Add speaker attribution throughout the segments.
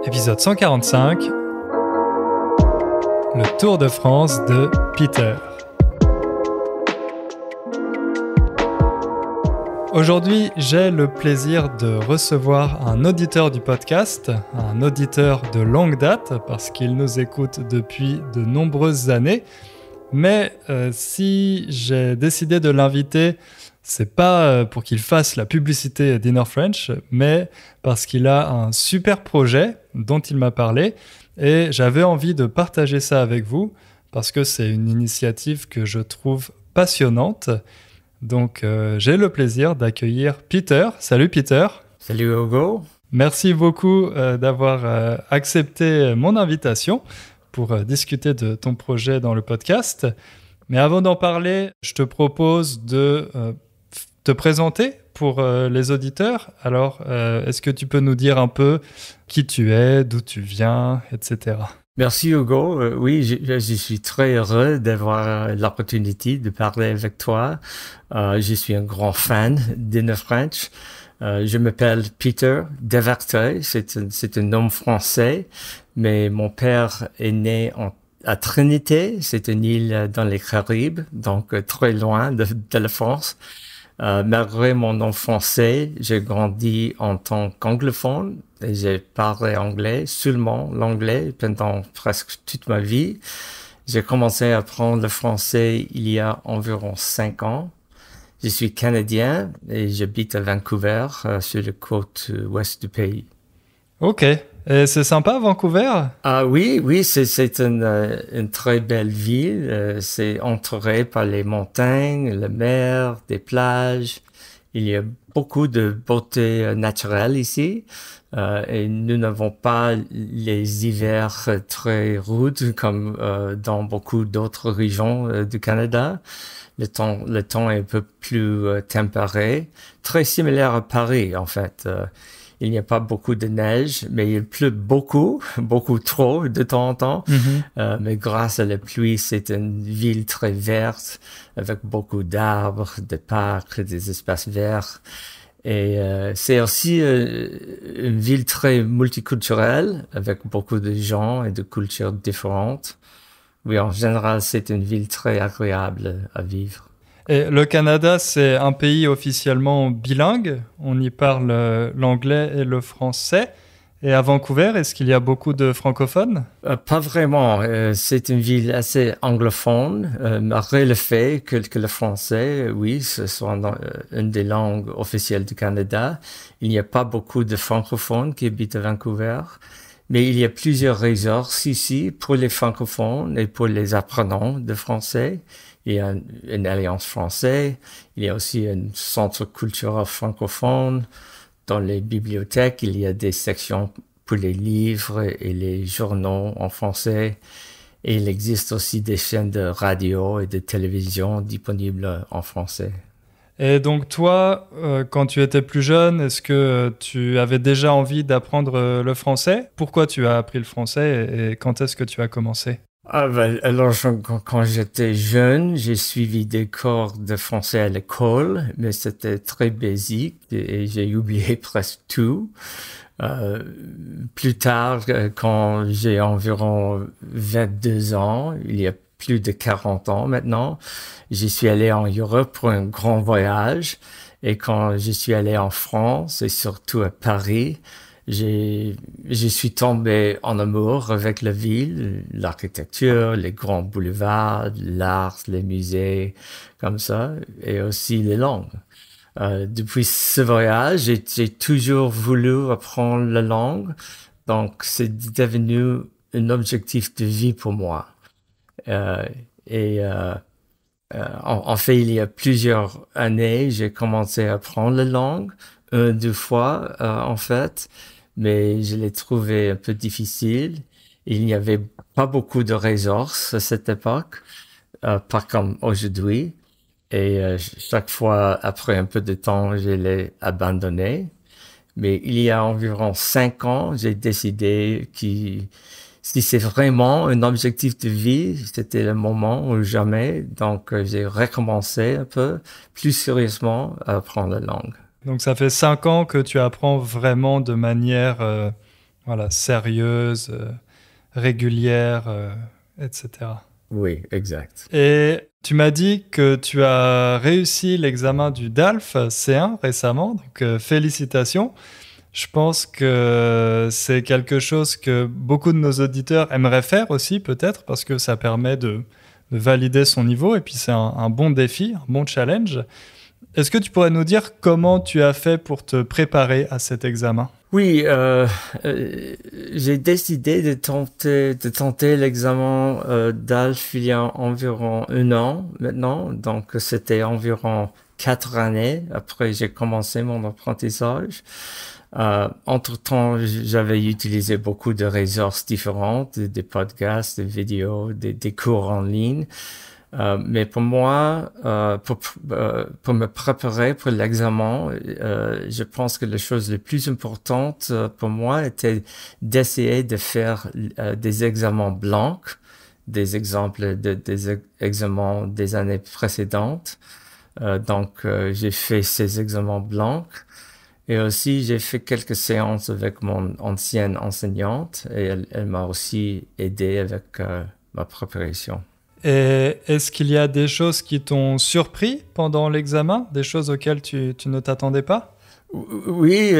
Speaker 1: Épisode 145, le Tour de France de Peter. Aujourd'hui, j'ai le plaisir de recevoir un auditeur du podcast, un auditeur de longue date, parce qu'il nous écoute depuis de nombreuses années. Mais si j'ai décidé de l'inviter, c'est pas pour qu'il fasse la publicité d'Inner French, mais parce qu'il a un super projet dont il m'a parlé et j'avais envie de partager ça avec vous parce que c'est une initiative que je trouve passionnante. Donc j'ai le plaisir d'accueillir Peter. Salut Peter.
Speaker 2: Salut Hugo.
Speaker 1: Merci beaucoup d'avoir accepté mon invitation pour discuter de ton projet dans le podcast. Mais avant d'en parler, je te propose de te présenter pour les auditeurs. Alors, est-ce que tu peux nous dire un peu qui tu es, d'où tu viens, etc.
Speaker 2: Merci Hugo. Oui, je suis très heureux d'avoir l'opportunité de parler avec toi. Je suis un grand fan d'Inner French. Je m'appelle Peter Deverteuil. C'est un nom français, mais mon père est né à Trinité. C'est une île dans les Caraïbes, donc très loin de la France. Malgré mon nom français, j'ai grandi en tant qu'anglophone et j'ai parlé anglais, seulement l'anglais pendant presque toute ma vie. J'ai commencé à apprendre le français il y a environ 5 ans. Je suis canadien et j'habite à Vancouver, sur la côte ouest du pays.
Speaker 1: Ok. Et c'est sympa, Vancouver?
Speaker 2: Ah oui, c'est une très belle ville. C'est entouré par les montagnes, la mer, des plages. Il y a beaucoup de beauté naturelle ici. Et nous n'avons pas les hivers très rudes comme dans beaucoup d'autres régions du Canada. Le temps est un peu plus tempéré, très similaire à Paris en fait. Il n'y a pas beaucoup de neige, mais il pleut beaucoup trop de temps en temps. Mais grâce à la pluie, c'est une ville très verte, avec beaucoup d'arbres, de parcs, des espaces verts. Et c'est aussi une ville très multiculturelle, avec beaucoup de gens et de cultures différentes. Oui, en général, c'est une ville très agréable à vivre.
Speaker 1: Et le Canada, c'est un pays officiellement bilingue. On y parle l'anglais et le français. Et à Vancouver, est-ce qu'il y a beaucoup de francophones?
Speaker 2: Pas vraiment. C'est une ville assez anglophone, malgré le fait que le français, oui, ce soit une des langues officielles du Canada. Il n'y a pas beaucoup de francophones qui habitent à Vancouver. Mais il y a plusieurs ressources ici pour les francophones et pour les apprenants de français. Il y a une alliance française. Il y a aussi un centre culturel francophone. Dans les bibliothèques, il y a des sections pour les livres et les journaux en français. Et il existe aussi des chaînes de radio et de télévision disponibles en français.
Speaker 1: Et donc toi, quand tu étais plus jeune, est-ce que tu avais déjà envie d'apprendre le français? Pourquoi tu as appris le français et quand est-ce que tu as commencé?
Speaker 2: Alors, quand j'étais jeune, j'ai suivi des cours de français à l'école, mais c'était très basique et j'ai oublié presque tout. Plus tard, quand j'ai environ 22 ans, il y a plus de 40 ans maintenant, je suis allé en Europe pour un grand voyage. Et quand je suis allé en France et surtout à Paris, je suis tombé en amour avec la ville, l'architecture, les grands boulevards, l'art, les musées, comme ça, et aussi les langues. Depuis ce voyage, j'ai toujours voulu apprendre la langue, donc c'est devenu un objectif de vie pour moi. En fait, il y a plusieurs années, j'ai commencé à apprendre la langue, 2 fois en fait, mais je l'ai trouvé un peu difficile. Il n'y avait pas beaucoup de ressources à cette époque, pas comme aujourd'hui. Et chaque fois, après un peu de temps, je l'ai abandonné. Mais il y a environ 5 ans, j'ai décidé que si c'est vraiment un objectif de vie, c'était le moment ou jamais. Donc, j'ai recommencé un peu plus sérieusement à apprendre la langue.
Speaker 1: Donc ça fait 5 ans que tu apprends vraiment de manière voilà, sérieuse, régulière, etc.
Speaker 2: Oui, exact.
Speaker 1: Et tu m'as dit que tu as réussi l'examen du DALF C1 récemment, donc félicitations. Je pense que c'est quelque chose que beaucoup de nos auditeurs aimeraient faire aussi, peut-être, parce que ça permet de valider son niveau, et puis c'est un bon défi, un bon challenge. Est-ce que tu pourrais nous dire comment tu as fait pour te préparer à cet examen?
Speaker 2: Oui, j'ai décidé de tenter l'examen DALF il y a environ 1 an maintenant. Donc, c'était environ 4 années après j'ai commencé mon apprentissage. Entre-temps, j'avais utilisé beaucoup de ressources différentes, des podcasts, des vidéos, des cours en ligne. Mais pour moi, pour me préparer pour l'examen, je pense que la chose la plus importante pour moi était d'essayer de faire des examens blancs, des exemples des examens des années précédentes. Donc, j'ai fait ces examens blancs. Et aussi, j'ai fait quelques séances avec mon ancienne enseignante et elle m'a aussi aidé avec ma préparation.
Speaker 1: Et est-ce qu'il y a des choses qui t'ont surpris pendant l'examen, des choses auxquelles tu ne t'attendais pas?
Speaker 2: Oui,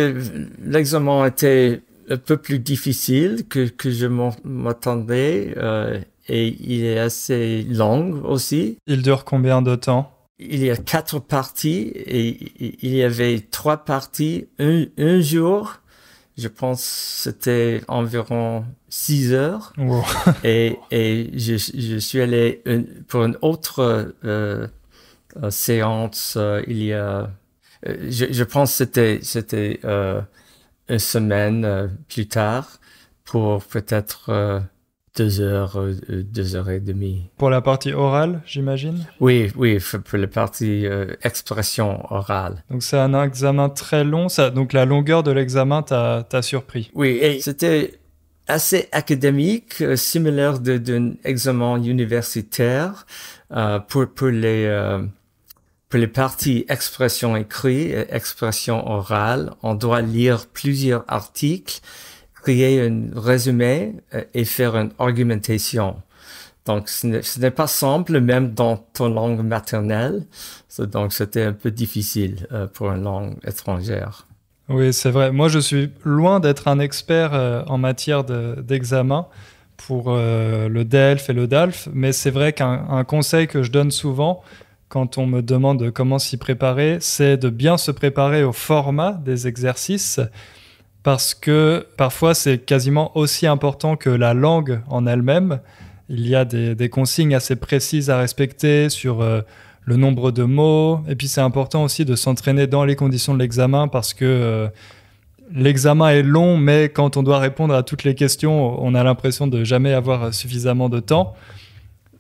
Speaker 2: l'examen était un peu plus difficile que je m'attendais et il est assez long aussi.
Speaker 1: Il dure combien de temps?
Speaker 2: Il y a 4 parties et il y avait 3 parties, un jour. Je pense que c'était environ 6 heures.
Speaker 1: Wow.
Speaker 2: Et je suis allé pour une autre séance il y a... je pense que c'était une semaine plus tard pour peut-être 2 heures, 2 heures et demie.
Speaker 1: Pour la partie orale, j'imagine?
Speaker 2: Oui, pour la partie expression orale.
Speaker 1: Donc c'est un examen très long, donc la longueur de l'examen t'a surpris.
Speaker 2: Oui, et c'était assez académique, similaire d'un examen universitaire pour les parties expression écrite et expression orale. On doit lire plusieurs articles, créer un résumé et faire une argumentation. Donc, ce n'est pas simple, même dans ton langue maternelle. Donc, c'était un peu difficile pour une langue étrangère.
Speaker 1: Oui, c'est vrai. Moi, je suis loin d'être un expert en matière d'examen pour le DELF et le DALF, mais c'est vrai qu'un conseil que je donne souvent quand on me demande comment s'y préparer, c'est de bien se préparer au format des exercices, parce que parfois, c'est quasiment aussi important que la langue en elle-même. Il y a des consignes assez précises à respecter sur le nombre de mots. Et puis, c'est important aussi de s'entraîner dans les conditions de l'examen parce que l'examen est long, mais quand on doit répondre à toutes les questions, on a l'impression de jamais avoir suffisamment de temps.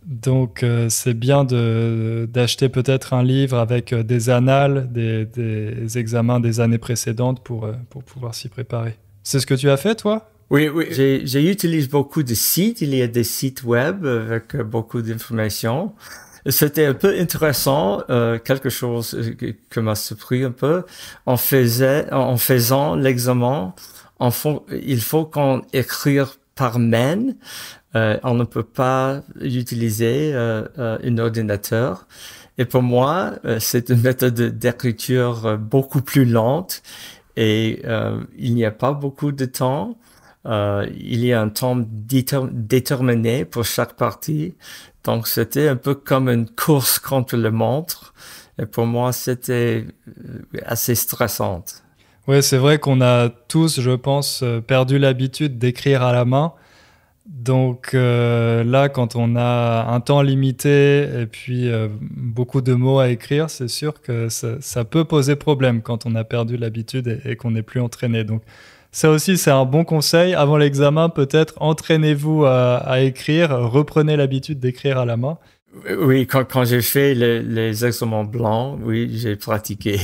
Speaker 1: Donc, c'est bien d'acheter peut-être un livre avec des annales, des examens des années précédentes pour pouvoir s'y préparer. C'est ce que tu as fait, toi?
Speaker 2: Oui. J'utilise beaucoup de sites. Il y a des sites web avec beaucoup d'informations. C'était un peu intéressant, quelque chose que m'a surpris un peu. En faisant l'examen, il faut qu'on écrive par main. On ne peut pas utiliser un ordinateur. Et pour moi, c'est une méthode d'écriture beaucoup plus lente et il n'y a pas beaucoup de temps. Il y a un temps déterminé pour chaque partie. Donc, c'était un peu comme une course contre la montre. Et pour moi, c'était assez stressant.
Speaker 1: Oui, c'est vrai qu'on a tous, je pense, perdu l'habitude d'écrire à la main. Donc là, quand on a un temps limité et puis beaucoup de mots à écrire, c'est sûr que ça peut poser problème quand on a perdu l'habitude et qu'on n'est plus entraîné. Donc ça aussi, c'est un bon conseil. Avant l'examen, peut-être, entraînez-vous à écrire, reprenez l'habitude d'écrire à la main.
Speaker 2: Oui, quand j'ai fait les examens blancs, oui, j'ai pratiqué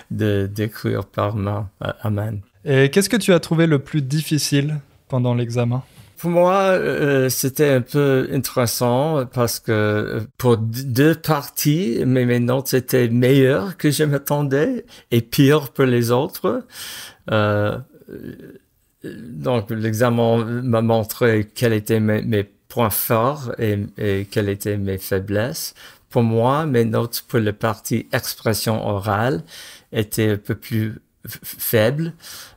Speaker 2: d'écrire par main, à main.
Speaker 1: Et qu'est-ce que tu as trouvé le plus difficile pendant l'examen?
Speaker 2: Pour moi, c'était un peu intéressant parce que pour 2 parties, mes notes étaient meilleures que je m'attendais et pires pour les autres. Donc, l'examen m'a montré quels étaient mes points forts et quelles étaient mes faiblesses. Pour moi, mes notes pour la partie expression orale étaient un peu plus faibles.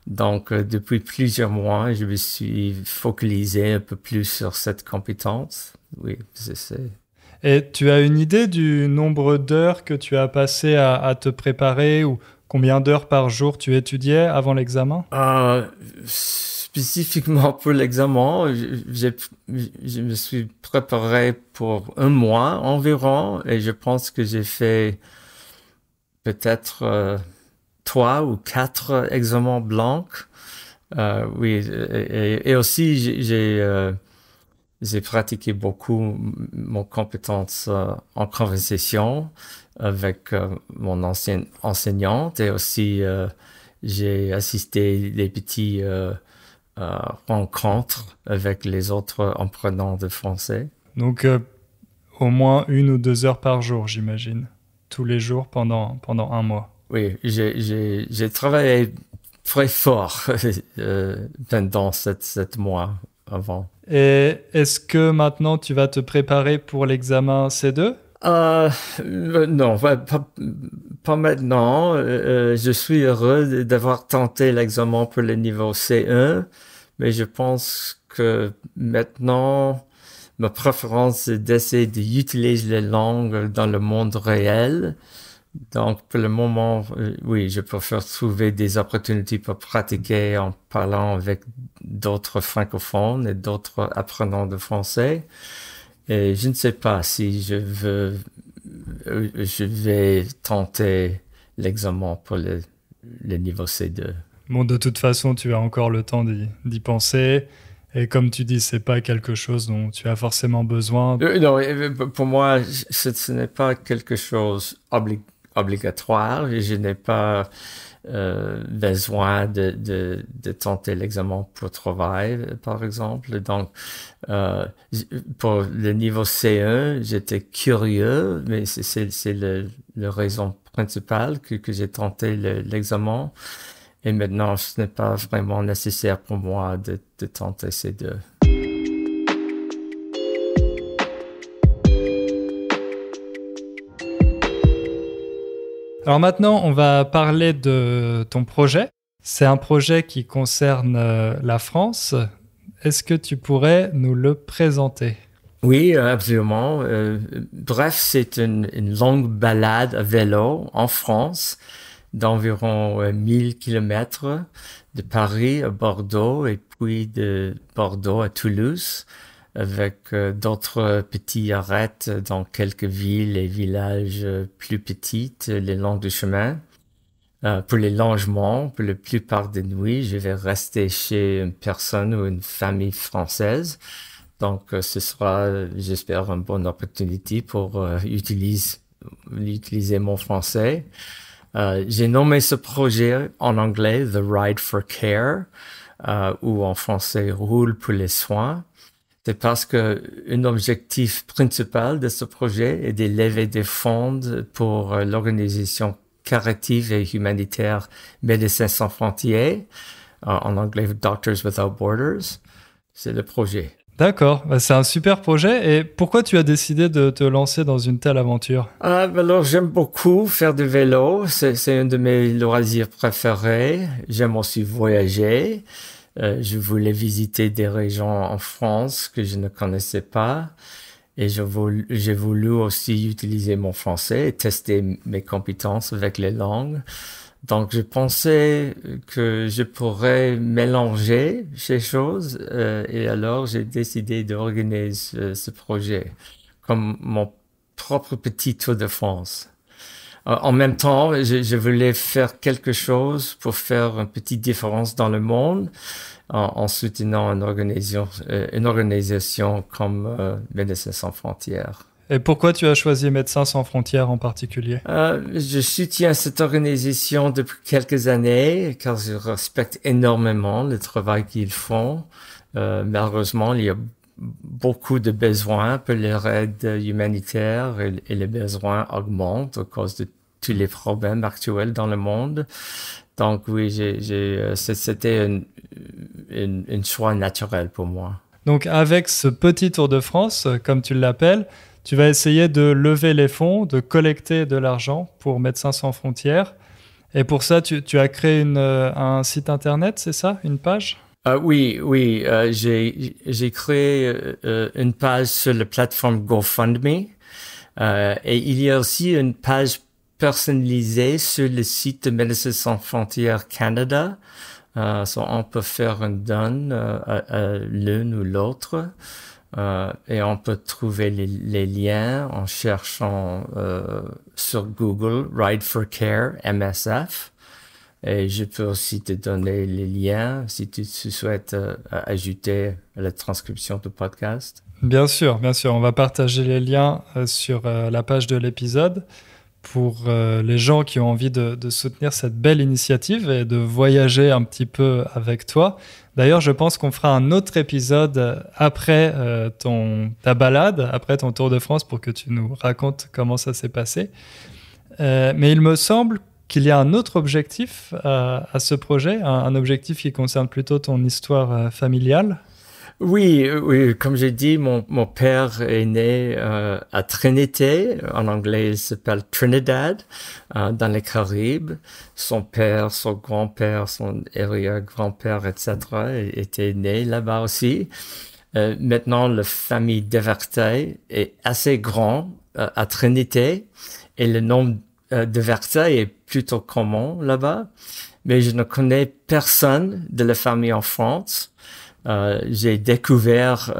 Speaker 2: Donc, depuis plusieurs mois, je me suis focalisé un peu plus sur cette compétence. Oui, c'est...
Speaker 1: Et tu as une idée du nombre d'heures que tu as passé à te préparer ou combien d'heures par jour tu étudiais avant l'examen?
Speaker 2: Spécifiquement pour l'examen, je me suis préparé pour un mois environ et je pense que j'ai fait peut-être 3 ou 4 examens blancs. Oui, et aussi j'ai pratiqué beaucoup mon compétence en conversation avec mon ancienne enseignante et aussi j'ai assisté des petits rencontres avec les autres apprenants de français.
Speaker 1: Donc, au moins 1 ou 2 heures par jour, j'imagine. Tous les jours pendant un mois.
Speaker 2: Oui, j'ai travaillé très fort pendant 7 mois avant.
Speaker 1: Et est-ce que maintenant tu vas te préparer pour l'examen C2?
Speaker 2: Non, pas maintenant. Je suis heureux d'avoir tenté l'examen pour le niveau C1, mais je pense que maintenant, ma préférence est d'essayer d'utiliser les langues dans le monde réel. Donc, pour le moment, oui, je préfère trouver des opportunités pour pratiquer en parlant avec d'autres francophones et d'autres apprenants de français. Et je ne sais pas si je vais tenter l'examen pour le niveau C2.
Speaker 1: Bon, de toute façon, tu as encore le temps d'y penser. Et comme tu dis, c'est pas quelque chose dont tu as forcément besoin.
Speaker 2: Non, pour moi, ce n'est pas quelque chose obligatoire. Je n'ai pas besoin de tenter l'examen pour travail, par exemple. Donc, pour le niveau C1, j'étais curieux, mais c'est la raison principale que j'ai tenté l'examen. Et maintenant, ce n'est pas vraiment nécessaire pour moi de tenter ces deux.
Speaker 1: Alors maintenant, on va parler de ton projet. C'est un projet qui concerne la France. Est-ce que tu pourrais nous le présenter?
Speaker 2: Oui, absolument. Bref, c'est une longue balade à vélo en France d'environ 1000 kilomètres de Paris à Bordeaux et puis de Bordeaux à Toulouse avec d'autres petits arrêts dans quelques villes et villages plus petites le long du chemin. Pour les logements, pour la plupart des nuits, je vais rester chez une personne ou une famille française. Donc, ce sera, j'espère, une bonne opportunité pour utiliser mon français. J'ai nommé ce projet en anglais The Ride for Care, ou en français Roule pour les soins. C'est parce que un objectif principal de ce projet est de lever des fonds pour l'organisation caritative et humanitaire Médecins sans frontières, en anglais Doctors Without Borders. C'est le projet.
Speaker 1: D'accord, c'est un super projet. Et pourquoi tu as décidé de te lancer dans une telle aventure?
Speaker 2: Alors, j'aime beaucoup faire du vélo. C'est un de mes loisirs préférés. J'aime aussi voyager. Je voulais visiter des régions en France que je ne connaissais pas. Et j'ai voulu aussi utiliser mon français et tester mes compétences avec les langues. Donc, je pensais que je pourrais mélanger ces choses et alors j'ai décidé d'organiser ce projet comme mon propre petit tour de France. En même temps, je voulais faire quelque chose pour faire une petite différence dans le monde en soutenant une organisation comme Médecins sans frontières.
Speaker 1: Et pourquoi tu as choisi Médecins sans frontières en particulier?
Speaker 2: Je soutiens cette organisation depuis quelques années car je respecte énormément le travail qu'ils font. Malheureusement, il y a beaucoup de besoins pour leur aide humanitaire et les besoins augmentent à cause de tous les problèmes actuels dans le monde. Donc oui, c'était une choix naturel pour moi.
Speaker 1: Donc avec ce petit Tour de France, comme tu l'appelles, tu vas essayer de lever les fonds, de collecter de l'argent pour Médecins sans frontières. Et pour ça, tu as créé un site internet, c'est ça? Une page?
Speaker 2: Oui, j'ai créé une page sur la plateforme GoFundMe. Et il y a aussi une page personnalisée sur le site de Médecins sans frontières Canada. On peut faire un don à l'une ou l'autre. Et on peut trouver les liens en cherchant sur Google Ride for Care MSF. Et je peux aussi te donner les liens si tu souhaites ajouter à la transcription du podcast.
Speaker 1: Bien sûr, bien sûr. On va partager les liens sur la page de l'épisode pour les gens qui ont envie de soutenir cette belle initiative et de voyager un petit peu avec toi. D'ailleurs, je pense qu'on fera un autre épisode après ta balade, après ton Tour de France, pour que tu nous racontes comment ça s'est passé. Mais il me semble qu'il y a un autre objectif à ce projet, un objectif qui concerne plutôt ton histoire familiale.
Speaker 2: Oui, comme j'ai dit, mon père est né à Trinité, en anglais il s'appelle Trinidad, dans les Caraïbes. Son père, son grand-père, son arrière-grand-père, etc. étaient nés là-bas aussi. Maintenant, la famille Deverteuil est assez grand à Trinité et le nom Deverteuil est plutôt commun là-bas. Mais je ne connais personne de la famille en France. J'ai découvert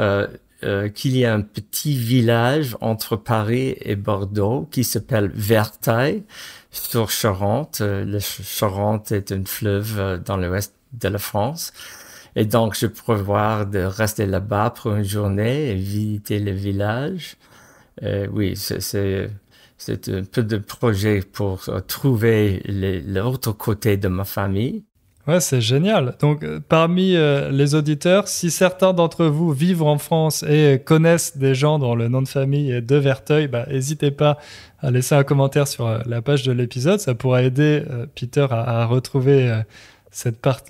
Speaker 2: qu'il y a un petit village entre Paris et Bordeaux qui s'appelle Verteuil sur Charente. Le Charente est un fleuve dans l'ouest de la France. Et donc, je prévois de rester là-bas pour une journée et visiter le village. Oui, c'est un peu de projet pour trouver l'autre côté de ma famille.
Speaker 1: Ouais, c'est génial. Donc, parmi les auditeurs, si certains d'entre vous vivent en France et connaissent des gens dont le nom de famille est Deverteuil, n'hésitez pas à laisser un commentaire sur la page de l'épisode. Ça pourra aider Peter à retrouver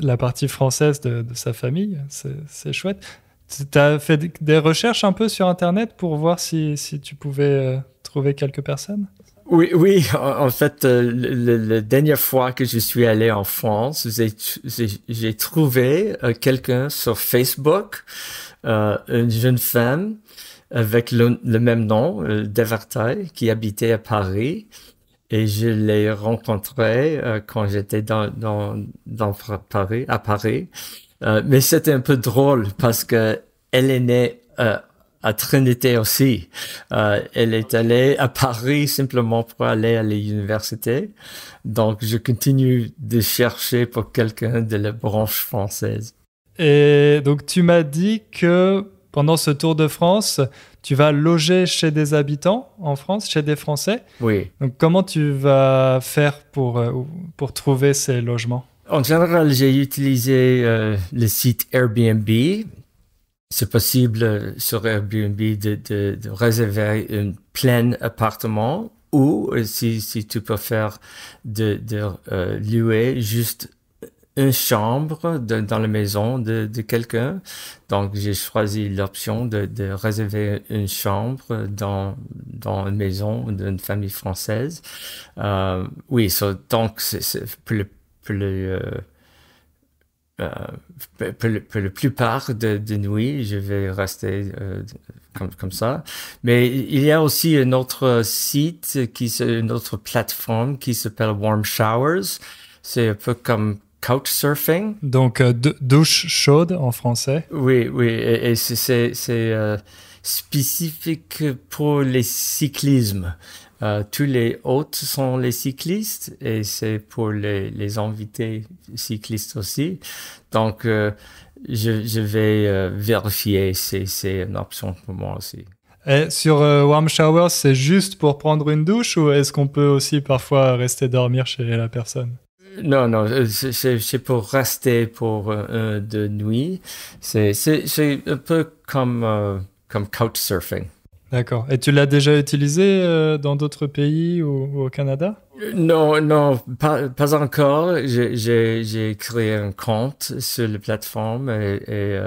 Speaker 1: la partie française de sa famille. C'est chouette. Tu as fait des recherches un peu sur Internet pour voir si tu pouvais trouver quelques personnes?
Speaker 2: Oui, en fait, la dernière fois que je suis allé en France, j'ai trouvé quelqu'un sur Facebook, une jeune femme avec le même nom, Deverteuil, qui habitait à Paris. Et je l'ai rencontrée quand j'étais dans Paris, à Paris. Mais c'était un peu drôle parce que elle est née à Trinité aussi. Elle est allée à Paris simplement pour aller à l'université. Donc, je continue de chercher pour quelqu'un de la branche française.
Speaker 1: Et donc, tu m'as dit que pendant ce Tour de France, tu vas loger chez des habitants en France, chez des Français.
Speaker 2: Oui.
Speaker 1: Donc, comment tu vas faire pour trouver ces logements?
Speaker 2: En général, j'ai utilisé le site Airbnb. C'est possible sur Airbnb de réserver un plein appartement ou si tu préfères de louer juste une chambre dans la maison de quelqu'un. Donc, j'ai choisi l'option de réserver une chambre dans une maison d'une famille française. Oui, donc c'est pour la plupart de nuit, je vais rester comme ça. Mais il y a aussi un autre site, une autre plateforme qui s'appelle Warm Showers. C'est un peu comme Couchsurfing.
Speaker 1: Donc, douche chaude en français.
Speaker 2: Oui, et c'est spécifique pour les cyclismes. Tous les hôtes sont les cyclistes et c'est pour les invités cyclistes aussi. Donc, je vais vérifier si c'est une option pour moi aussi.
Speaker 1: Et sur Warm Shower, c'est juste pour prendre une douche ou est-ce qu'on peut aussi parfois rester dormir chez la personne?
Speaker 2: Non, c'est pour rester pour de nuit. C'est un peu comme Couchsurfing.
Speaker 1: D'accord. Et tu l'as déjà utilisé dans d'autres pays ou au Canada?
Speaker 2: Non, non, pas encore. J'ai créé un compte sur la plateforme et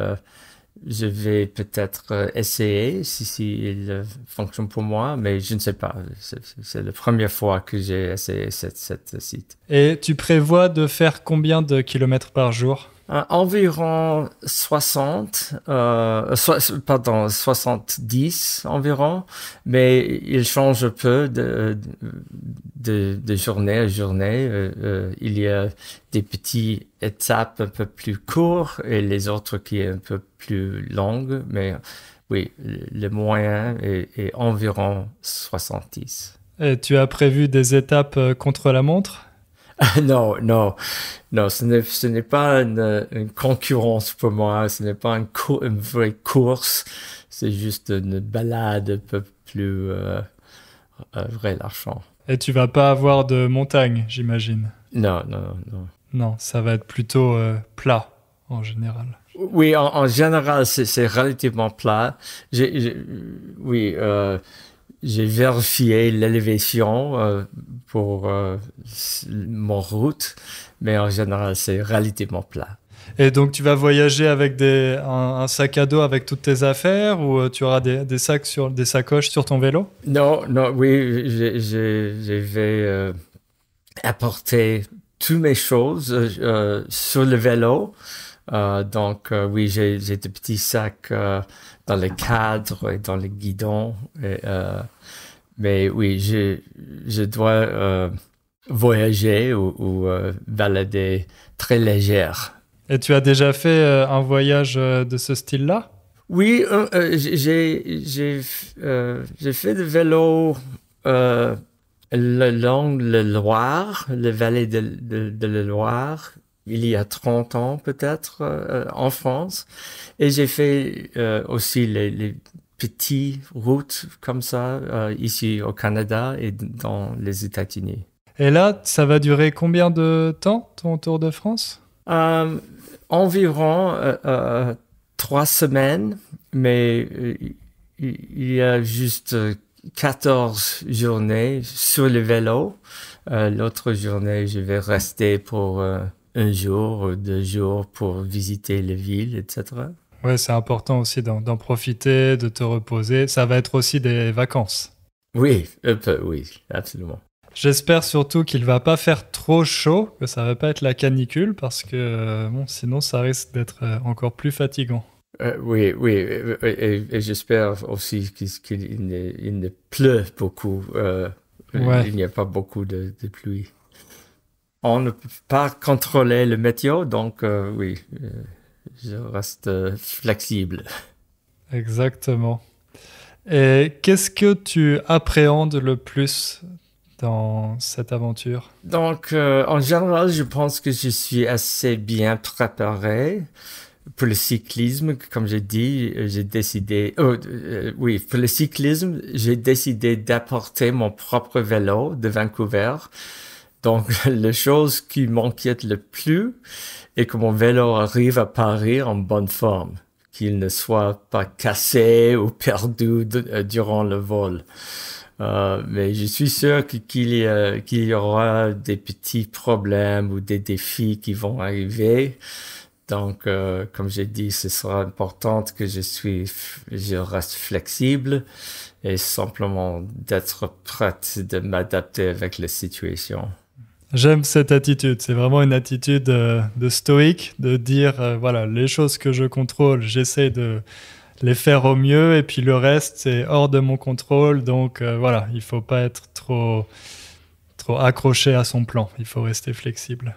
Speaker 2: je vais peut-être essayer si il fonctionne pour moi, mais je ne sais pas. C'est la première fois que j'ai essayé cette site.
Speaker 1: Et tu prévois de faire combien de kilomètres par jour?
Speaker 2: Environ 60, pardon, 70 environ, mais il change un peu de journée à journée. Il y a des petites étapes un peu plus courtes et les autres qui est un peu plus longues, mais oui, le moyen est environ 70.
Speaker 1: Et tu as prévu des étapes contre la montre?
Speaker 2: Non, non, non, ce n'est pas une concurrence pour moi, ce n'est pas une vraie course, c'est juste une balade un peu plus relaxante.
Speaker 1: Et tu vas pas avoir de montagne, j'imagine.
Speaker 2: Non, non, non.
Speaker 1: Non, ça va être plutôt plat en général.
Speaker 2: Oui, en général, c'est relativement plat. Oui, j'ai vérifié l'élévation pour mon route, mais en général, c'est relativement plat.
Speaker 1: Et donc, tu vas voyager avec un sac à dos avec toutes tes affaires ou tu auras des sacs des sacoches sur ton vélo?
Speaker 2: Non, non, oui, je vais apporter toutes mes choses sur le vélo. Donc, oui, j'ai des petits sacs dans le cadre et dans le guidon. Mais oui, je dois voyager ou balader très légère.
Speaker 1: Et tu as déjà fait un voyage de ce style-là?
Speaker 2: Oui, j'ai fait du vélo le long de la Loire, la vallée de la Loire, il y a 30 ans peut-être en France. Et j'ai fait aussi les petites routes comme ça ici au Canada et dans les États-Unis.
Speaker 1: Et là, ça va durer combien de temps, ton Tour de France?
Speaker 2: Environ 3 semaines, mais il y a juste 14 journées sur le vélo. L'autre journée, je vais rester pour un jour ou 2 jours pour visiter les villes, etc.
Speaker 1: Ouais, c'est important aussi d'en profiter, de te reposer. Ça va être aussi des vacances.
Speaker 2: Oui, un peu, oui, absolument.
Speaker 1: J'espère surtout qu'il va pas faire trop chaud, que ça va pas être la canicule, parce que bon, sinon ça risque d'être encore plus fatigant.
Speaker 2: Oui, oui, et j'espère aussi qu'il ne pleut beaucoup.
Speaker 1: Ouais.
Speaker 2: Il n'y a pas beaucoup de pluie. On ne peut pas contrôler le météo, donc oui, je reste flexible.
Speaker 1: Exactement. Et qu'est-ce que tu appréhendes le plus dans cette aventure?
Speaker 2: Donc, en général, je pense que je suis assez bien préparé pour le cyclisme. Comme j'ai dit, j'ai décidé... oui, pour le cyclisme, j'ai décidé d'apporter mon propre vélo de Vancouver. Donc, la chose qui m'inquiète le plus est que mon vélo arrive à Paris en bonne forme, qu'il ne soit pas cassé ou perdu durant le vol. Mais je suis sûr qu'il y aura des petits problèmes ou des défis qui vont arriver. Donc, comme j'ai dit, ce sera important que je reste flexible et simplement d'être prête de m'adapter avec la situation.
Speaker 1: J'aime cette attitude. C'est vraiment une attitude de stoïque, de dire, voilà, les choses que je contrôle, j'essaie de les faire au mieux, et puis le reste, c'est hors de mon contrôle. Donc voilà, il faut pas être trop accroché à son plan. Il faut rester flexible.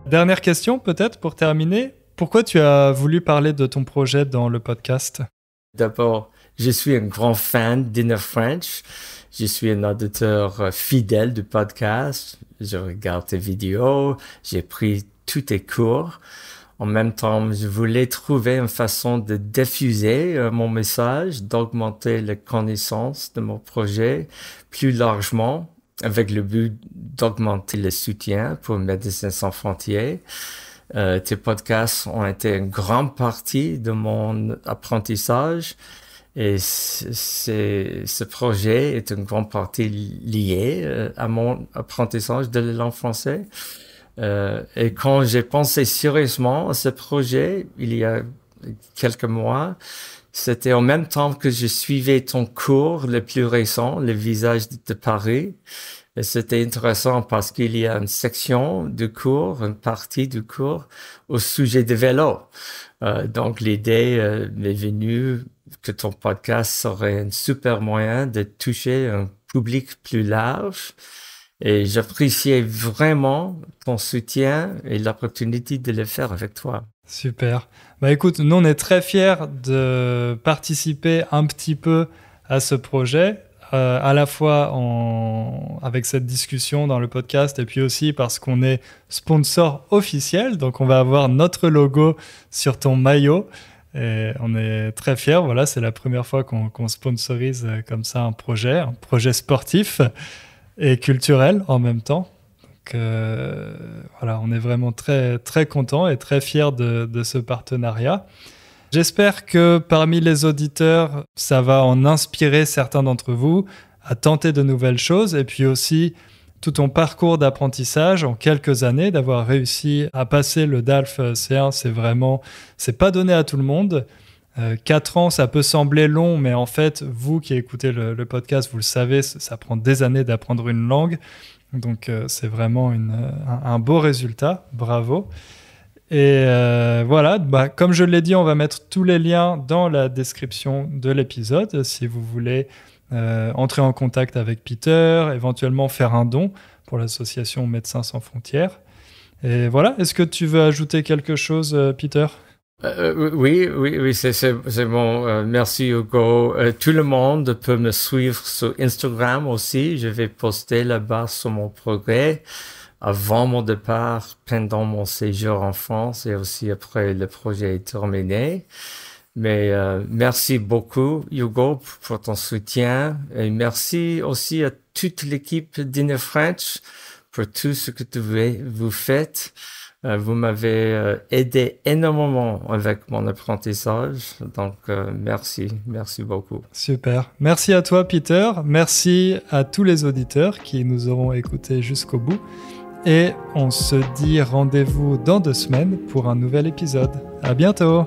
Speaker 1: Dernière question, peut-être, pour terminer. Pourquoi tu as voulu parler de ton projet dans le podcast?
Speaker 2: D'abord, je suis un grand fan d'Inner French. Je suis un auditeur fidèle du podcast. Je regarde tes vidéos. J'ai pris tous tes cours. En même temps, je voulais trouver une façon de diffuser mon message, d'augmenter la connaissance de mon projet plus largement, avec le but d'augmenter le soutien pour Médecins sans frontières. Tes podcasts ont été une grande partie de mon apprentissage et ce projet est une grande partie liée à mon apprentissage de la langue française. Et quand j'ai pensé sérieusement à ce projet, il y a quelques mois, c'était en même temps que je suivais ton cours le plus récent, Le visage de Paris. Et c'était intéressant parce qu'il y a une section du cours, une partie du cours au sujet de vélo. Donc l'idée m'est venue que ton podcast serait un super moyen de toucher un public plus large. Et j'appréciais vraiment ton soutien et l'opportunité de le faire avec toi.
Speaker 1: Super. Bah écoute, nous on est très fiers de participer un petit peu à ce projet, à la fois avec cette discussion dans le podcast et puis aussi parce qu'on est sponsor officiel, donc on va avoir notre logo sur ton maillot et on est très fiers. Voilà, c'est la première fois qu'on sponsorise comme ça un projet sportif et culturel en même temps. Donc, voilà, on est vraiment très, très contents et très fiers de ce partenariat. J'espère que parmi les auditeurs, ça va en inspirer certains d'entre vous à tenter de nouvelles choses et puis aussi tout ton parcours d'apprentissage en quelques années, d'avoir réussi à passer le DALF C1, c'est pas donné à tout le monde. 4 ans, ça peut sembler long, mais en fait, vous qui écoutez le podcast, vous le savez, ça prend des années d'apprendre une langue. Donc, c'est vraiment un beau résultat. Bravo. Et voilà, comme je l'ai dit, on va mettre tous les liens dans la description de l'épisode. Si vous voulez entrer en contact avec Peter, éventuellement faire un don pour l'association Médecins sans frontières. Et voilà, est-ce que tu veux ajouter quelque chose, Peter ?
Speaker 2: Oui, c'est bon. Merci Hugo. Tout le monde peut me suivre sur Instagram aussi. Je vais poster là-bas sur mon progrès avant mon départ, pendant mon séjour en France et aussi après le projet est terminé. Mais merci beaucoup Hugo pour ton soutien et merci aussi à toute l'équipe d'Inner French pour tout ce que vous faites. Vous m'avez aidé énormément avec mon apprentissage, donc merci beaucoup.
Speaker 1: Super. Merci à toi, Peter. Merci à tous les auditeurs qui nous auront écoutés jusqu'au bout. Et on se dit rendez-vous dans 2 semaines pour un nouvel épisode. À bientôt.